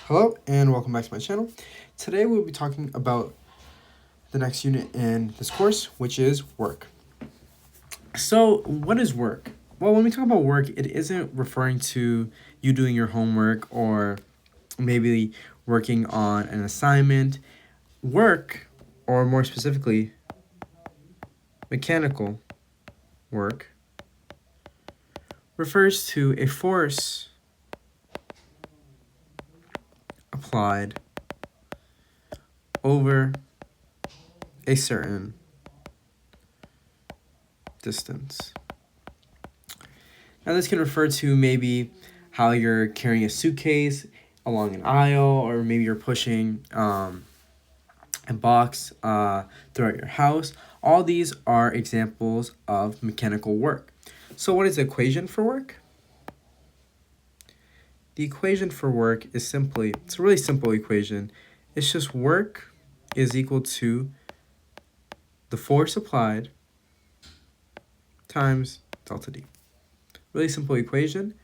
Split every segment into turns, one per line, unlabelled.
Hello and welcome back to my channel. Today we'll be talking about the next unit in this course, which is work. So what is work? Well, when we talk about work, it isn't referring to you doing your homework or maybe working on an assignment. Work, or more specifically, mechanical work, refers to a force applied over a certain distance. Now this can refer to maybe how you're carrying a suitcase along an aisle, or maybe you're pushing a box throughout your house. All these are examples of mechanical work. So what is the equation for work? The equation for work is it's a really simple equation. It's just work is equal to the force applied times delta D. Really simple equation.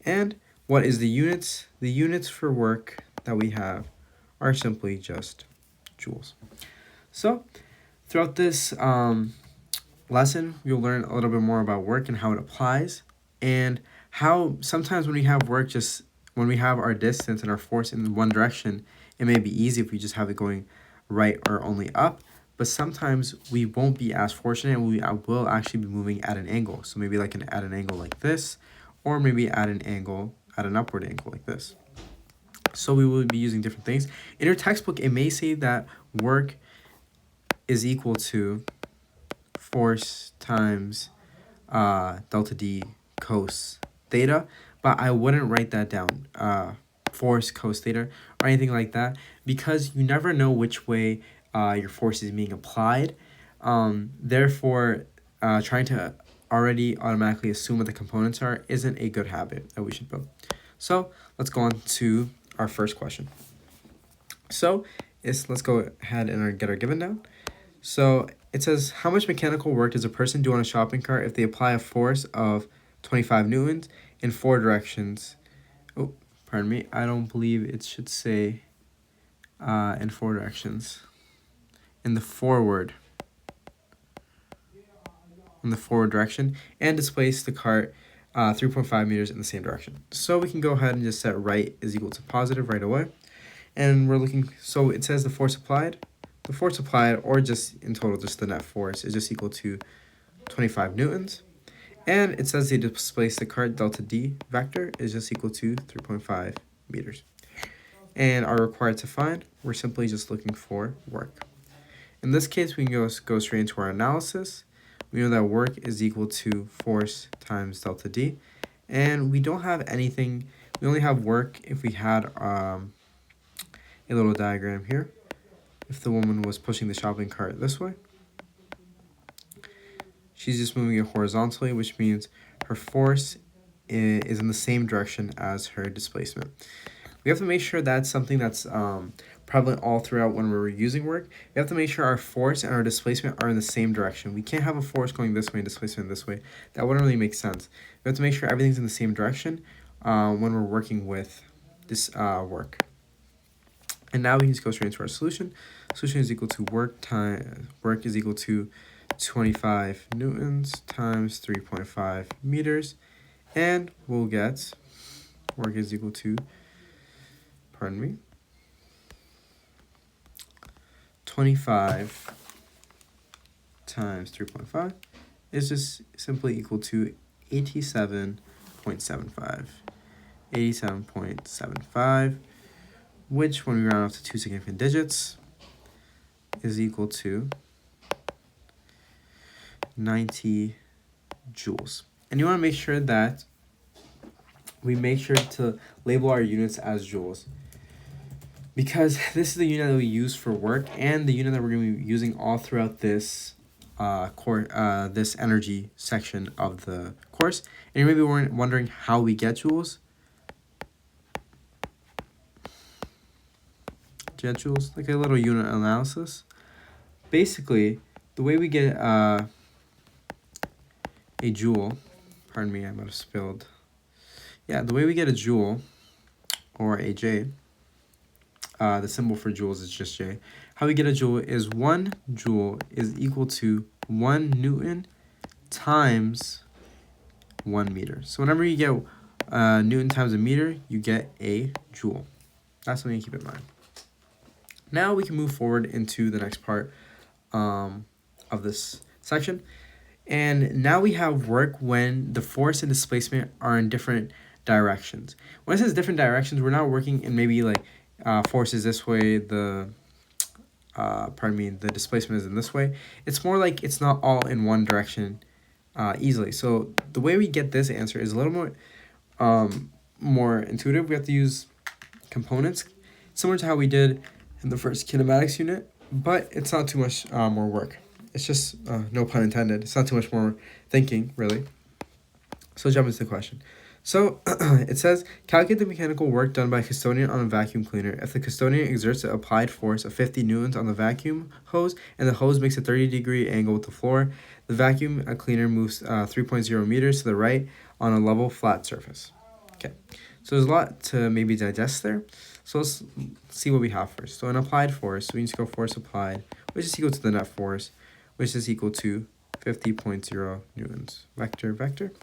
And what is the units? The units for work that we have are simply just joules. So throughout this lesson, you'll learn a little bit more about work and how it applies, and how sometimes when we have work, just when we have our distance and our force in one direction, it may be easy if we just have it going right or only up. But sometimes we won't be as fortunate, and we will actually be moving at an angle. So maybe at an angle like this, or maybe at an upward angle like this. So we will be using different things. In your textbook, it may say that work is equal to force times delta D cos theta, but I wouldn't write that down, force cos theta or anything like that, because you never know which way your force is being applied. Therefore, trying to already automatically assume what the components are isn't a good habit that we should build. So let's go on to our first question. So let's go ahead and get our given down. So it says, how much mechanical work does a person do on a shopping cart if they apply a force of 25 newtons in 4 directions? Oh, pardon me. I don't believe it should say in 4 directions. In the forward direction, and displace the cart 3.5 meters in the same direction. So we can go ahead and just set right is equal to positive right away. And we're looking, so it says the force applied. The force applied, or just in total, just the net force, is just equal to 25 newtons. And it says they displace the cart delta D vector is just equal to 3.5 meters. And are required to find, we're simply just looking for work. In this case, we can go straight into our analysis. We know that work is equal to force times delta D. And we don't have anything, we only have work if we had a little diagram here. If the woman was pushing the shopping cart this way, she's just moving it horizontally, which means her force is in the same direction as her displacement. We have to make sure that's something that's prevalent all throughout when we're using work. We have to make sure our force and our displacement are in the same direction. We can't have a force going this way and displacement this way. That wouldn't really make sense. We have to make sure everything's in the same direction when we're working with this work. And now we can just go straight into our solution. Solution is equal to work is equal to 25 newtons times 3.5 meters. And we'll get work is equal to, 25 times 3.5 is just simply equal to 87.75. 87.75, which when we round off to 2 significant digits is equal to 90 joules. And you want to make sure that we make sure to label our units as joules, because this is the unit that we use for work and the unit that we're going to be using all throughout this this energy section of the course. And you may be wondering how we get joules. Jet joules, like a little unit analysis. Basically, the way we get a joule, pardon me, I might have spilled. Yeah, the way we get a joule or a J the symbol for joules is just J. How we get a joule is 1 joule is equal to 1 Newton times 1 meter. So whenever you get Newton times a meter, you get a joule. That's something to keep in mind. Now we can move forward into the next part of this section. And now we have work when the force and displacement are in different directions. When it says different directions, we're not working in maybe like force is this way, the displacement is in this way. It's more like it's not all in one direction easily. So the way we get this answer is a little more intuitive. We have to use components, similar to how we did in the first kinematics unit, but it's not too much more work. It's just, no pun intended, it's not too much more thinking, really. So jump into the question. So it says, calculate the mechanical work done by a custodian on a vacuum cleaner. If the custodian exerts an applied force of 50 newtons on the vacuum hose and the hose makes a 30-degree angle with the floor, the vacuum cleaner moves 3.0 meters to the right on a level flat surface. Okay, so there's a lot to maybe digest there. So let's see what we have first. So an applied force, we need to go force applied, which is equal to the net force, which is equal to 50.0 newtons. Vector, vector.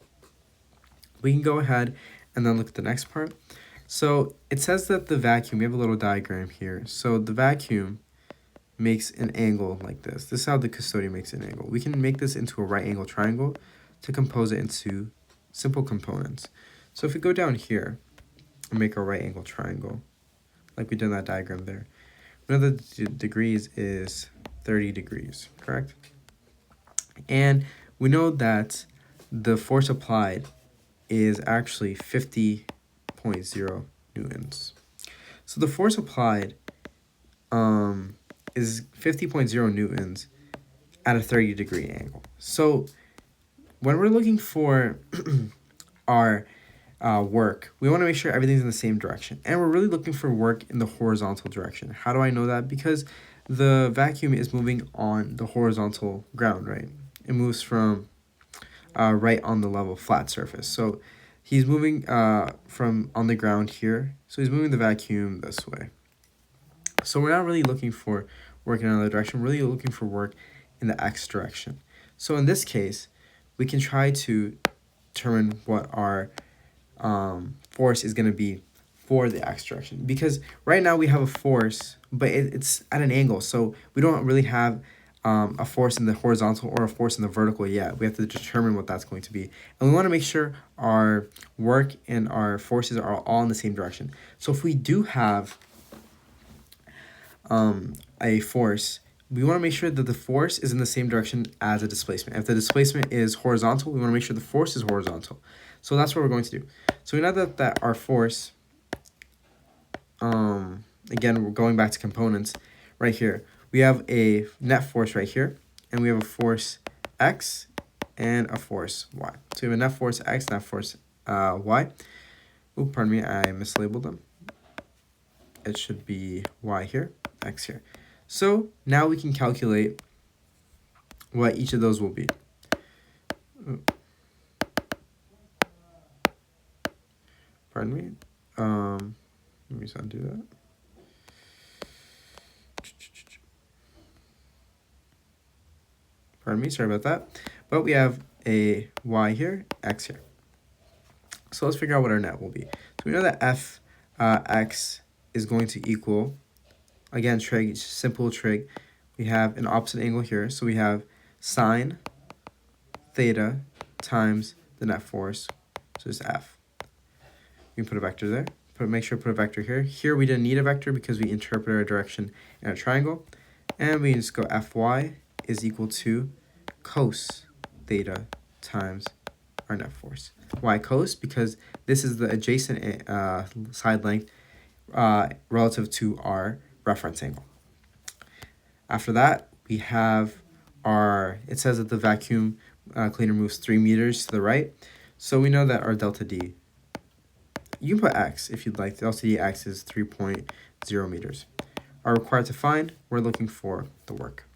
We can go ahead and then look at the next part. So it says that the vacuum, we have a little diagram here. So the vacuum makes an angle like this. This is how the custodian makes an angle. We can make this into a right angle triangle to compose it into simple components. So if we go down here and make a right angle triangle, like we did in that diagram there, one of the degrees is 30 degrees, correct? And we know that the force applied is actually 50.0 newtons. So the force applied is 50.0 newtons at a 30-degree angle. So when we're looking for our work, we want to make sure everything's in the same direction. And we're really looking for work in the horizontal direction. How do I know that? Because the vacuum is moving on the horizontal ground, right? It moves from right on the level flat surface. So he's moving from on the ground here. So he's moving the vacuum this way. So we're not really looking for work in another direction. We're really looking for work in the x direction. So in this case, we can try to determine what our force is going to be for the x direction. Because right now we have a force, but it's at an angle. So we don't really have a force in the horizontal or a force in the vertical yet. We have to determine what that's going to be. And we want to make sure our work and our forces are all in the same direction. So if we do have a force, we want to make sure that the force is in the same direction as a displacement. If the displacement is horizontal, we want to make sure the force is horizontal. So that's what we're going to do. So we know that our force, again, we're going back to components right here. We have a net force right here, and we have a force X and a force Y. So we have a net force X, net force Y. Oh, pardon me, I mislabeled them. It should be Y here, X here. So now we can calculate what each of those will be. Pardon me. Let me undo that. Pardon me, sorry about that. But we have a Y here, X here. So let's figure out what our net will be. So we know that F X is going to equal, again, trig, simple trig. We have an opposite angle here. So we have sine theta times the net force. So it's F. We can put a vector there. Make sure to put a vector here. Here we didn't need a vector because we interpret our direction in a triangle. And we can just go Fy is equal to cos theta times our net force. Why cos? Because this is the adjacent side length relative to our reference angle. After that, we have it says that the vacuum cleaner moves 3 meters to the right. So we know that our delta D, you can put X if you'd like. Delta D X is 3.0 meters. Are required to find, we're looking for the work.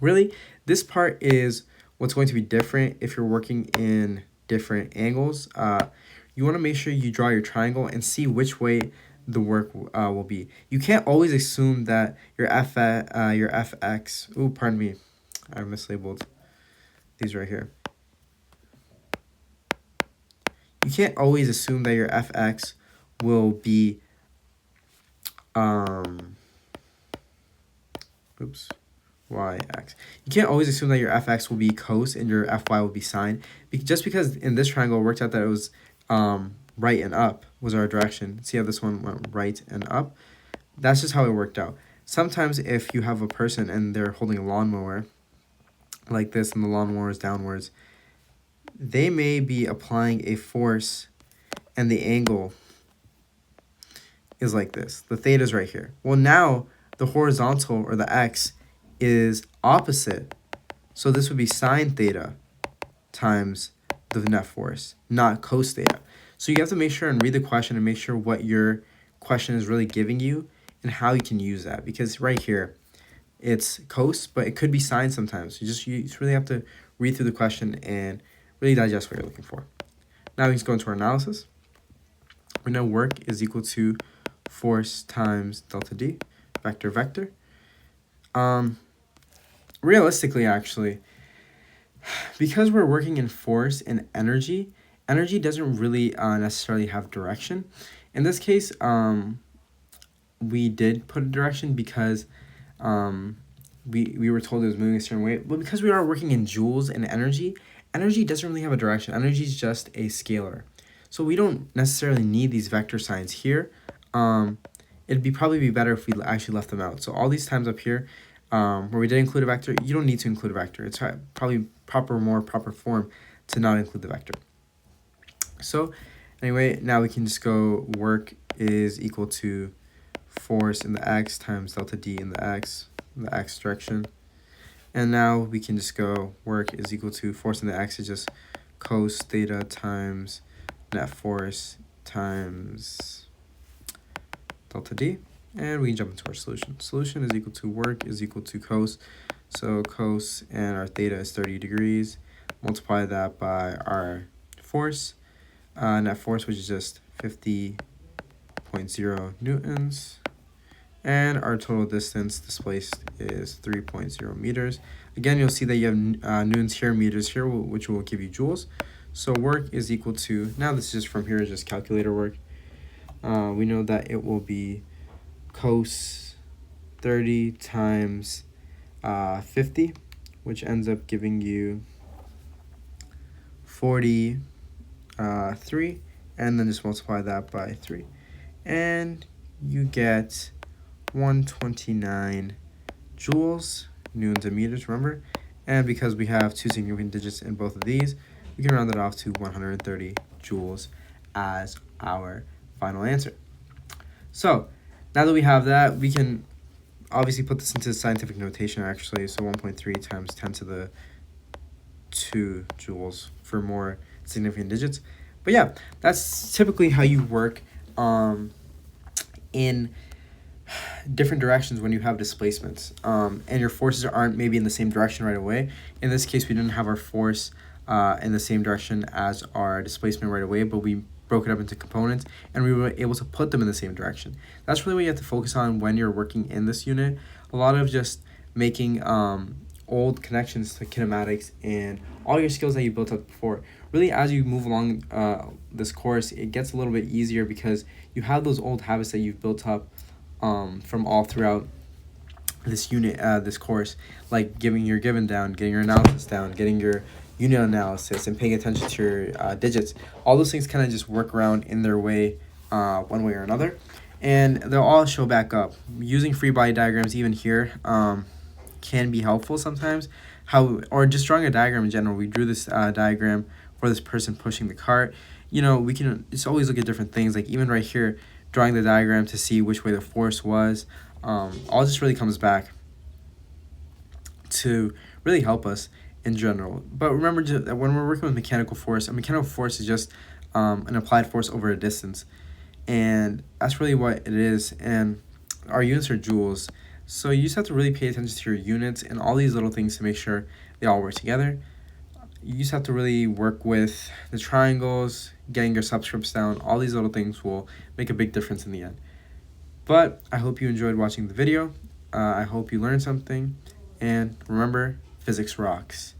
Really, this part is what's going to be different if you're working in different angles. You want to make sure you draw your triangle and see which way the work will be. You can't always assume that your fx. Ooh, pardon me, I mislabeled these right here. You can't always assume that your fx will be oops, yx. You can't always assume that your fx will be cos and your fy will be sine. Just because in this triangle it worked out that it was right and up was our direction. See how this one went right and up? That's just how it worked out. Sometimes if you have a person and they're holding a lawnmower like this and the lawnmower is downwards, they may be applying a force and the angle is like this. The theta is right here. Well, now the horizontal, or the x, is opposite. So this would be sine theta times the net force, not cos theta. So you have to make sure and read the question and make sure what your question is really giving you and how you can use that. Because right here, it's cos, but it could be sine sometimes. You just really have to read through the question and really digest what you're looking for. Now we can go into our analysis. We know work is equal to force times delta D, vector, vector. Realistically, actually, because we're working in force and energy doesn't really necessarily have direction. In this case, we did put a direction because we were told it was moving a certain way. But because we are working in joules and energy doesn't really have a direction. Energy is just a scalar. So we don't necessarily need these vector signs here. It'd probably be better if we actually left them out. So all these times up here, where we did include a vector, you don't need to include a vector. It's probably more proper form to not include the vector. So anyway, now we can just go work is equal to force in the x times delta D in the x direction. And now we can just go work is equal to force in the x is just cos theta times net force times delta D. And we can jump into our solution. Solution is equal to work is equal to cos. So cos and our theta is 30 degrees. Multiply that by our force. Net force, which is just 50.0 newtons. And our total distance displaced is 3.0 meters. Again, you'll see that you have newtons here, meters here, which will give you joules. So work is equal to, now this is just from here, is just calculator work. We know that it will be cos 30 times 50, which ends up giving you 43, and then just multiply that by 3. And you get 129 joules, newtons and meters, remember? And because we have two significant digits in both of these, we can round it off to 130 joules as our final answer. So now that we have that, we can obviously put this into scientific notation actually. So 1.3 times 10 to the 2 joules for more significant digits. But yeah, that's typically how you work in different directions when you have displacements and your forces aren't maybe in the same direction right away. In this case, we didn't have our force in the same direction as our displacement right away, but we broke it up into components and we were able to put them in the same direction. That's really what you have to focus on when you're working in this unit. A lot of just making old connections to kinematics and all your skills that you built up before. Really, as you move along this course, it gets a little bit easier because you have those old habits that you've built up from all throughout this unit, this course, like getting your given down, getting your analysis down, getting your unit analysis, and paying attention to your digits. All those things kind of just work around in their way, one way or another, and they'll all show back up. Using free body diagrams even here can be helpful sometimes. Or just drawing a diagram in general. We drew this diagram for this person pushing the cart. You know, we can just always look at different things, like even right here, drawing the diagram to see which way the force was. All just really comes back to really help us in general. But remember that when we're working with mechanical force, a mechanical force is just an applied force over a distance. And that's really what it is. And our units are joules. So you just have to really pay attention to your units and all these little things to make sure they all work together. You just have to really work with the triangles, getting your subscripts down. All these little things will make a big difference in the end. But I hope you enjoyed watching the video. I hope you learned something. And remember, physics rocks.